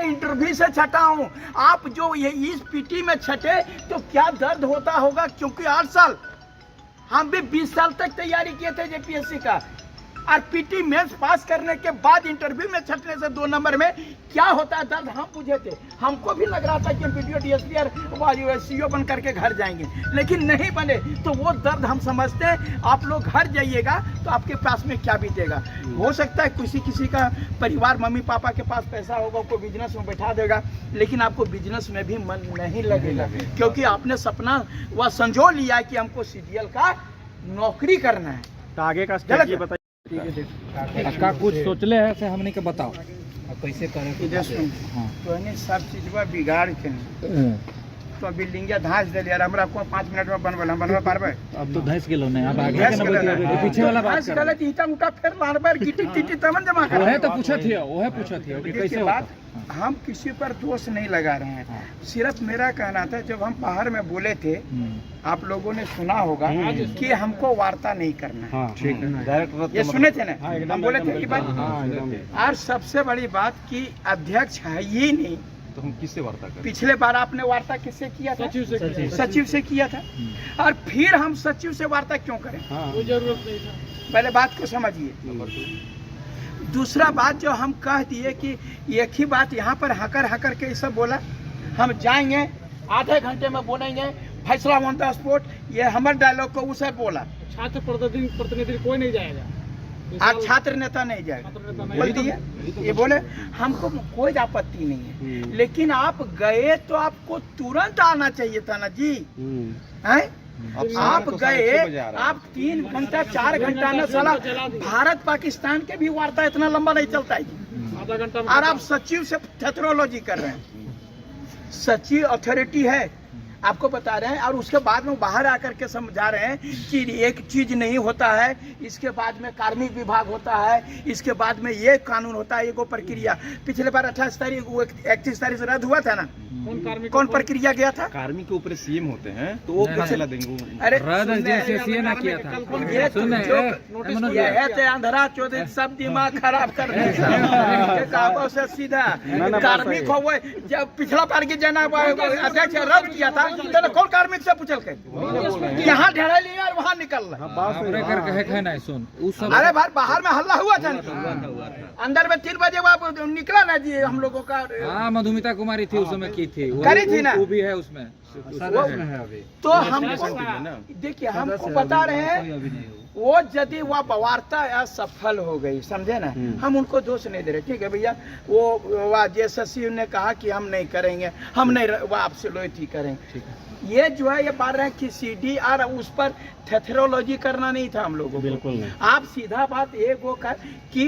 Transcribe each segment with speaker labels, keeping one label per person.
Speaker 1: Interview से छटा हूँ। आप जो ये इस पीटी में छटे तो क्या दर्द होता होगा, क्योंकि 8 साल हम भी 20 साल तक तैयारी किए थे जेपीएससी का, और पीटी मेंस पास करने के बाद इंटरव्यू में छटने से 2 नंबर में क्या होता है दर्द हम पूछे थे। हमको भी लग रहा था कि हम वीडियो डीएसपी और सीईओ बन करके घर जाएंगे, लेकिन नहीं बने। तो वो दर्द हम समझते हैं। आप लोग घर जाइएगा तो आपके पास में क्या बीतेगा। हो सकता है किसी का परिवार मम्मी पापा के पास पैसा होगा, कोई बिजनेस में बैठा देगा, लेकिन आपको बिजनेस में भी मन नहीं लगेगा, क्योंकि आपने सपना वह संजो लिया है कि हमको सीडीएल का नौकरी करना है।
Speaker 2: तो आगे का स्टेप बताइए।
Speaker 3: का कुछ सोचले है से हमने के बताओ कैसे करें।
Speaker 1: तो सब चीज बिगाड़ के तो बिल्डिंग धास दिलिए, हमरा को 5 मिनट में बनबल हम बनवा पारबे।
Speaker 3: अब तो धस गेलो नहीं, अब आगे के न बतिया, पीछे वाला बात कर।
Speaker 1: गलत ईटा उटा फिर लारबार गिट्टी तमन जमा कर।
Speaker 3: ओहे तो पूछत है कि कैसे
Speaker 1: बात। हम किसी पर दोष नहीं लगा रहे हैं, सिर्फ मेरा कहना था जब हम बाहर में बोले थे, आप लोगों ने सुना होगा कि हमको वार्ता नहीं करना।
Speaker 2: ठीक है,
Speaker 1: ये सुने थे ना, हम बोले थे कि बात। और सबसे बड़ी बात कि अध्यक्ष है ही नहीं,
Speaker 2: तो हम किससे वार्ता करें?
Speaker 1: पिछले बार आपने वार्ता किससे किया था? सचिव से किया था। और फिर हम सचिव से वार्ता क्यों करें?
Speaker 3: वो जरूरत नहीं था।
Speaker 1: पहले बात को समझिए। दूसरा बात जो हम कह दिए कि एक ही बात यहाँ पर हकर के सब बोला, हम जाएंगे आधे घंटे में बोलेंगे फैसला ऑन द स्पॉट। ये हमारे डायलॉग को उसे बोला,
Speaker 3: छात्र प्रतिनिधि कोई नहीं जाएगा,
Speaker 1: आज छात्र नेता नहीं जाएगा बोल दिए। ये बोले हमको कोई आपत्ति नहीं है, लेकिन आप गए तो आपको तुरंत आना चाहिए था ना जी। हैं आप गए, आप 3 घंटा 4 घंटा में साला भारत पाकिस्तान के भी वार्ता इतना लंबा नहीं चलता है जी।
Speaker 3: आधा घंटा
Speaker 1: और आप सचिव से थेथरोलॉजी कर रहे हैं। सचिव अथॉरिटी है, आपको बता रहे हैं, और उसके बाद में बाहर आकर के समझा रहे हैं कि एक चीज नहीं होता है, इसके बाद में कार्मिक विभाग होता है, इसके बाद में ये कानून होता है, ये प्रक्रिया। पिछले बार 28 तारीख 31 तारीख से रद्द हुआ था ना, कौन प्रक्रिया गया था?
Speaker 2: कार्मिक के ऊपर सीएम होते हैं तो वो फैसला देंगे।
Speaker 1: अरे
Speaker 3: जैसे ना किया था,
Speaker 1: अंधरा चौधरी सब दिमाग खराब कर से सीधा कार्मिक हो। जब पिछला बार की जना अध्यक्ष रद्द किया था तो कौन कार्मिक से पूछल के यहाँ ढेरा लिया और वहाँ निकल रहा। अरे भाई बाहर में हल्ला हुआ था, अंदर में 3 बजे निकला ना जी हम लोगों का।
Speaker 3: हाँ, मधुमिता कुमारी थी उस समय, की थी
Speaker 1: करी थी ना,
Speaker 3: वो भी है उसमें।
Speaker 1: तो हमको देखिए, हमको बता रहे हैं वो यदि वह वार्ता असफल हो गई, समझे ना, हम उनको दोष नहीं दे रहे। ठीक है भैया, वो जेएसएससी ने कहा कि हम नहीं करेंगे, हम नहीं वो आपसे लोही करेंगे। ये जो है ये बात रहे कि सीडी और उस पर थेथरोलॉजी करना नहीं था हम लोगों को।
Speaker 2: बिल्कुल नहीं।
Speaker 1: आप सीधा बात एक वो कर कि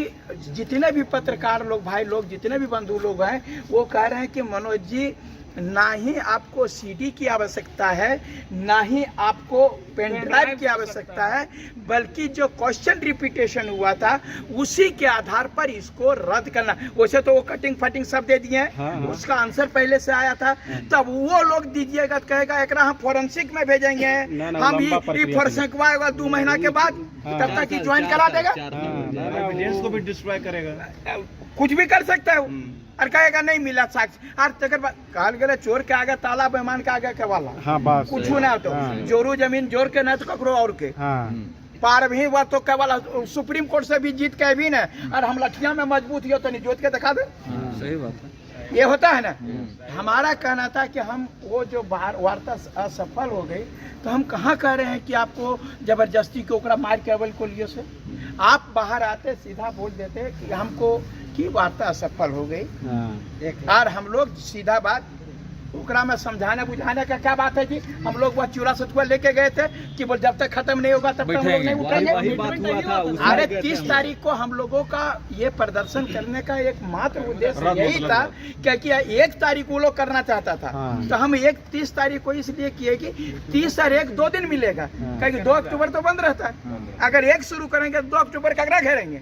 Speaker 1: जितने भी पत्रकार लोग, भाई लोग, जितने भी बंधु लोग हैं, वो कह रहे हैं कि मनोज जी ना ही आपको सीडी की आवश्यकता है, ना ही आपको पेन ड्राइव की आवश्यकता है, बल्कि जो क्वेश्चन रिपीटेशन हुआ था उसी के आधार पर इसको रद्द करना। वैसे तो वो कटिंग फटिंग सब दे दिए हैं, उसका आंसर पहले से आया था, तब वो लोग दीजिएगा तो कहेगा एक हम फोरेंसिक में भेजेंगे, हम ये फोरेंसिक 2 महीना के बाद, तब तक ही ज्वाइन करा देगा,
Speaker 2: एविडेंस को भी डिस्ट्रॉय करेगा,
Speaker 1: कुछ भी कर सकता है और कहेगा नहीं मिला साक्ष्य। और तक कहल गए चोर के आगे ताला, बेमान के आगे के वाला। कुछ ना तो जोरू जमीन जोर के न तो ककरो और के पार भी हुआ तो क्या वाला। सुप्रीम कोर्ट से भी जीत के भी न, और हम लठिया में मजबूत हो तो नहीं जोत के दिखा दे।
Speaker 3: सही बात है,
Speaker 1: ये होता है ना। हमारा कहना था कि हम वो जो बाहर वार्ता असफल हो गई, तो हम कहाँ कह रहे हैं कि आपको जबरदस्ती के ओकरा मार के अवल को लिए से आप बाहर आते सीधा बोल देते कि हमको की वार्ता असफल हो गई। और हम लोग सीधा बात ओकरा में समझाने बुझाने का क्या बात है जी। हम लोग वह चूड़ा सतुआ लेके गए थे कि बोल जब तक खत्म नहीं होगा तब तक हम लोग नहीं उठेंगे। अरे 30 तारीख को हम लोगों का ये प्रदर्शन करने का एकमात्र उद्देश्य यही था, क्योंकि 1 तारीख वो लोग करना चाहता था। तो हम 30 तारीख को इसलिए किए कि 30 और 1 2 दिन मिलेगा, क्योंकि 2 अक्टूबर तो बंद रहता है। अगर 1 शुरू करेंगे 2 अक्टूबर का अगला घेरेंगे,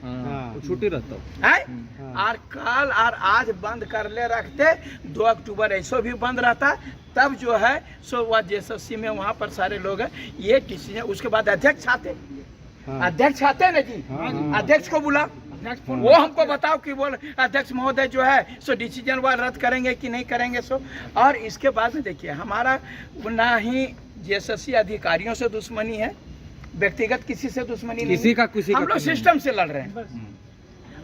Speaker 3: छुट्टी रहता
Speaker 1: है। और कल और आज बंद कर ले रखते, 2 अक्टूबर ऐसो भी बंद रहता, तब जो है सो वह जेएसएससी में वहाँ पर सारे लोग हैं, ये डिसीजन। उसके बाद अध्यक्ष आते, अध्यक्ष आते ना जी, अध्यक्ष को बुला वो हमको बताओ कि वो अध्यक्ष महोदय जो है सो डिसीजन वो रद्द करेंगे कि नहीं करेंगे सो। और इसके बाद में देखिए हमारा ना ही जेएसएससी अधिकारियों से दुश्मनी है, व्यक्तिगत किसी से दुश्मनी नहीं, हम लोग सिस्टम से लड़ रहे हैं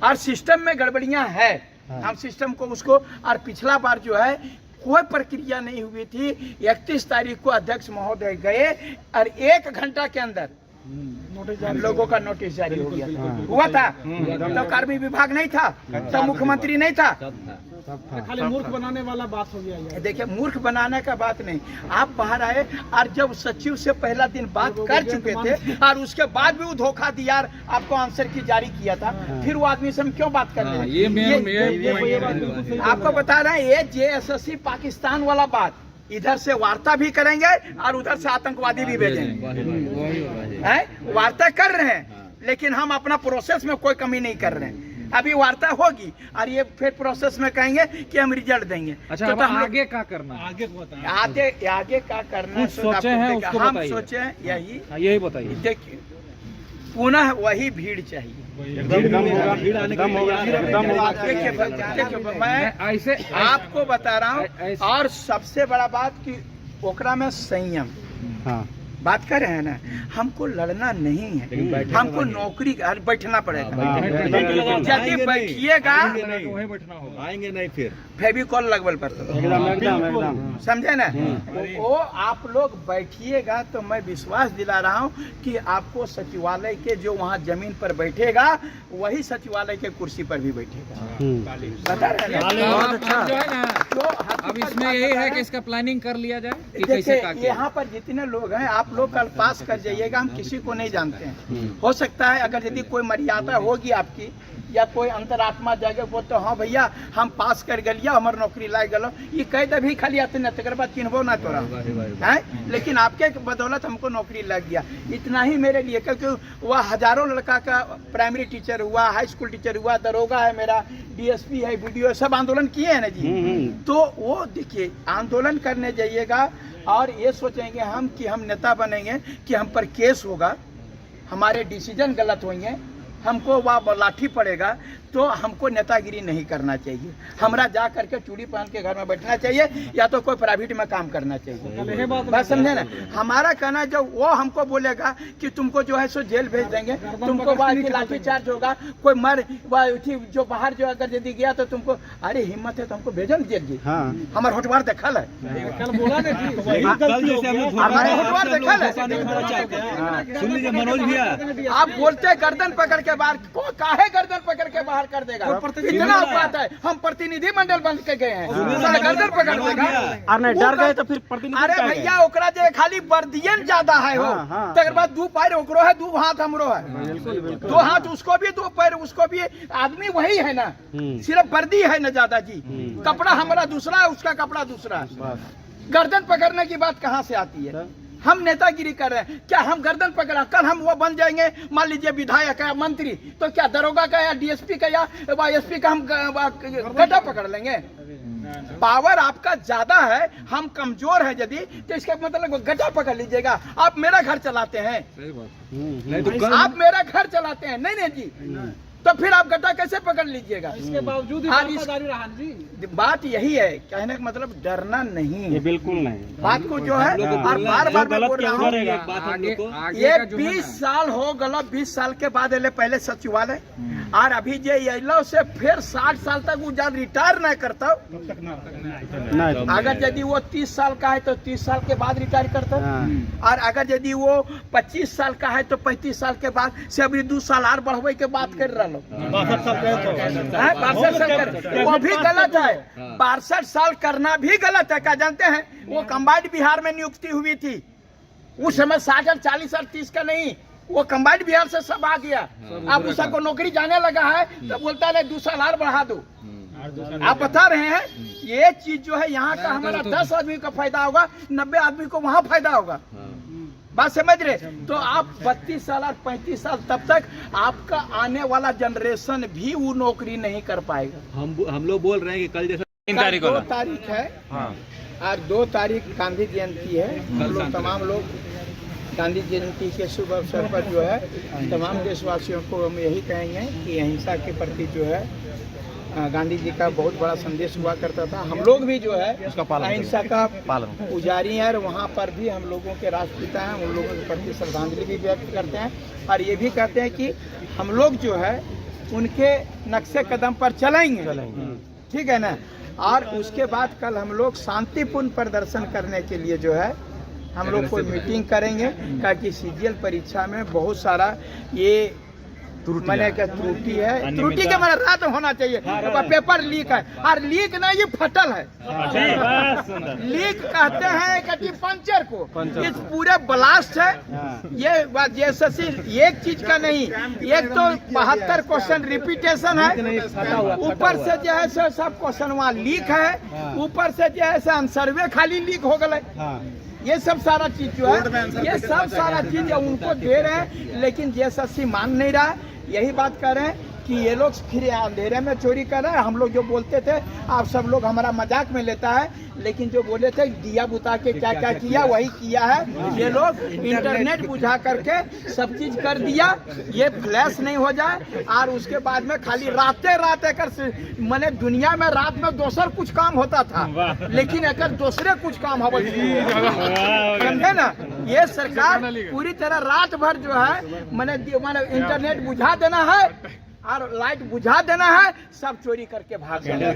Speaker 1: और सिस्टम में गड़बड़ियां है। हम सिस्टम को उसको, और पिछला बार जो है कोई प्रक्रिया नहीं हुई थी, 31 तारीख को अध्यक्ष महोदय गए और 1 घंटा के अंदर हम लोगों का नोटिस जारी हो गया हुआ था। तो कार्मिक विभाग नहीं था, तो मुख्यमंत्री नहीं था,
Speaker 4: खाली मूर्ख बनाने वाला बात हो गया।
Speaker 1: देखिए मूर्ख बनाने का बात नहीं, आप बाहर आए और जब सचिव से पहला दिन बात कर चुके थे और उसके बाद भी वो धोखा दिया, आपको आंसर की जारी किया था, फिर वो आदमी से हम क्यों बात कर रहे हैं? आपको बता रहे हैं ये जेएसएससी पाकिस्तान वाला बात, इधर से वार्ता भी करेंगे और उधर से आतंकवादी भी भेजेंगे। वार्ता कर रहे हैं लेकिन हम अपना प्रोसेस में कोई कमी नहीं कर रहे हैं। अभी वार्ता होगी और ये फिर प्रोसेस में कहेंगे कि हम रिजल्ट देंगे।
Speaker 3: अच्छा, तो आगे क्या करना?
Speaker 1: आगे क्या करना
Speaker 3: सोचे हैं उसको
Speaker 1: हम
Speaker 3: बताइए।
Speaker 1: सोचे हैं
Speaker 3: यही बताइए।
Speaker 1: देखिए पुनः वही भीड़ चाहिए। मैं
Speaker 3: ऐसे
Speaker 1: आपको बता रहा हूँ, और सबसे बड़ा बात कि ओकरा में संयम। बात कर रहे हैं ना, हमको लड़ना नहीं है, हमको नौकरी बैठना पड़ेगा। यदि बैठिएगा
Speaker 3: वहीं बैठना होगा,
Speaker 2: आएंगे नहीं फिर
Speaker 1: फेविकॉल लगवल पर, समझे ना? वो आप लोग बैठिएगा तो मैं विश्वास दिला रहा हूँ कि आपको सचिवालय के जो वहाँ जमीन पर बैठेगा वही सचिवालय के कुर्सी पर भी बैठेगा। बता रहे हैं
Speaker 3: तो अब इसमें यही है कि इसका प्लानिंग कर लिया जाए कि कैसे क्या
Speaker 1: देखिए यहाँ पर जितने लोग हैं आप लोग कल पास कर जाइएगा, हम किसी को नहीं जानते हैं। हो सकता है अगर यदि कोई मर्यादा होगी आपकी या कोई अंतरात्मा जाएगा वो तो हाँ भैया हम पास कर गलिया हमार नौकरी लाए गलो, ये कह दे भी खाली आते तकर बाद चिन्हबो ना तोरा है, लेकिन आपके बदौलत हमको नौकरी लग गया। इतना ही मेरे लिए, क्योंकि वह हजारों लड़का का प्राइमरी टीचर हुआ, हाई स्कूल टीचर हुआ, दरोगा है मेरा, डीएसपी है, वीडियो, सब आंदोलन किए हैं ना जी। तो वो देखिए आंदोलन करने जाइएगा और ये सोचेंगे हम कि हम नेता बनेंगे कि हम पर केस होगा, हमारे डिसीजन गलत होंगे, हमको वह लाठी पड़ेगा, तो हमको नेतागिरी नहीं करना चाहिए। हमरा जा करके चूड़ी पहन के घर में बैठना चाहिए या तो कोई प्राइवेट में काम करना चाहिए। बात समझे ना? हमारा कहना जो वो हमको बोलेगा कि तुमको जो है सो जेल भेज देंगे, तुमको वहाँ लाठी चार्ज होगा, कोई मर जो बाहर जो अगर यदि गया तो तुमको, अरे हिम्मत है तो हमको भेजो ना जेल जी। हमारे होटवार देखल है, हमारे होटवार देखल है।
Speaker 2: सुन लीजिए मनोज भैया,
Speaker 1: आप बोलते गर्दन पकड़ के बाहर, को काहे गर्दन पकड़ के बाहर कर देगा? इतना औकात है, हम प्रतिनिधि मंडल बन के गए हैं, गर्दन पकड़ देगा।
Speaker 4: अरे डर गए तो फिर प्रतिनिधि,
Speaker 1: अरे भैया ओकरा जो खाली बर्दियन ज्यादा है हो, तकर बाद 2 पैर ओकरो है, 2 हाथ हमरो है, 2 हाथ उसको भी, 2 पैर उसको भी, आदमी वही है ना, सिर्फ वर्दी है ना ज्यादा जी, कपड़ा हमारा दूसरा है, उसका कपड़ा दूसरा है। गर्दन पकड़ने की बात कहाँ से आती है? हम नेतागिरी कर रहे हैं क्या? हम गर्दन पकड़ा, कल हम वो बन जाएंगे मान लीजिए विधायक या मंत्री, तो क्या दरोगा का या डीएसपी का या एसपी का हम गड्ढा पकड़ लेंगे? पावर आपका ज्यादा है, हम कमजोर है यदि, तो इसका मतलब गड्ढा पकड़ लीजिएगा। आप मेरा घर चलाते हैं, आप मेरा घर चलाते हैं, नहीं जी, तो फिर आप गड्ढा कैसे पकड़ लीजिएगा? इसके बावजूद बात यही है, कहने का मतलब डरना नहीं है,
Speaker 4: बिल्कुल नहीं।
Speaker 1: बात को जो है, और बार बार मैं बोल रहा हूँ, ये 20 साल हो गलो, 20 साल के बाद एले पहले सचिवालय, और अभी जे अलो से फिर 60 साल तक वो जब रिटायर न करता, अगर यदि वो 30 साल का है तो 30 साल के बाद रिटायर करता, और अगर यदि वो 25 साल का है तो 35 साल के बाद से अभी 2 साल और बढ़वे के बात कर रहा, 62 साल कर, वो भी गलत है। 62 साल करना भी गलत है। क्या जानते हैं, वो कंबाइंड बिहार में नियुक्ति हुई थी उस समय, 60 और 40 और 30 का नहीं, वो कंबाइंड बिहार से सब आ गया। अब उस सबको नौकरी जाने लगा है तो बोलता है 2 साल और बढ़ा दो। आप बता रहे हैं ये चीज जो है यहाँ का हमारा 10 आदमी का फायदा होगा, 90 आदमी को वहाँ फायदा होगा। बात समझ रहे? तो आप 32 साल और 35 साल तब तक आपका आने वाला जनरेशन भी वो नौकरी नहीं कर पाएगा।
Speaker 2: हम लोग बोल रहे हैं कि कल जैसा
Speaker 1: 2 तारीख है और 2 तारीख गांधी जयंती है, हम लोग तमाम लोग गांधी जयंती के शुभ अवसर पर जो है तमाम देशवासियों को हम यही कहेंगे कि अहिंसा के प्रति जो है गांधी जी का बहुत बड़ा संदेश हुआ करता था। हम लोग भी जो है अहिंसा का पुजारी हैं और वहाँ पर भी हम लोगों के राष्ट्रपिता हैं, उन लोगों के प्रति श्रद्धांजलि भी व्यक्त करते हैं और ये भी कहते हैं कि हम लोग जो है उनके नक्शे कदम पर चलेंगे, ठीक है ना। और उसके बाद कल हम लोग शांतिपूर्ण प्रदर्शन करने के लिए जो है हम लोग कोई मीटिंग करेंगे, ताकि सीजीएल परीक्षा में बहुत सारा ये मैंने क्या त्रुटि है, त्रुटि के मैंने रात होना चाहिए। तो पेपर लीक है और लीक नहीं, ये फटल है। लीक कहते हैं कि पंचर को, ये पूरे ब्लास्ट है। ये जैसे एक चीज का नहीं, एक तो 72 क्वेश्चन रिपीटेशन है, ऊपर से जो है सब क्वेश्चन वहाँ लीक है, ऊपर से जो है आंसरवे खाली लीक हो गए। ये सब सारा चीज जो है, ये सब सारा चीज उनको दे रहे हैं, लेकिन JSSC मान नहीं रहा है। यही बात कर रहे हैं कि ये लोग फिर अंधेरे में चोरी कर रहे हैं। हम लोग जो बोलते थे, आप सब लोग हमारा मजाक में लेता है, लेकिन जो बोले थे दिया बुता के क्या क्या किया वही किया है। ये लोग इंटरनेट बुझा करके सब चीज कर दिया, ये फ्लैश नहीं हो जाए और उसके बाद में खाली रातें कर मैंने दुनिया में रात में दूसर कुछ काम होता था, लेकिन अगर दूसरे कुछ काम हो समझे ना। ये सरकार पूरी तरह रात भर जो है मैंने इंटरनेट बुझा देना है और लाइट बुझा देना है, सब चोरी करके भाग जाना है।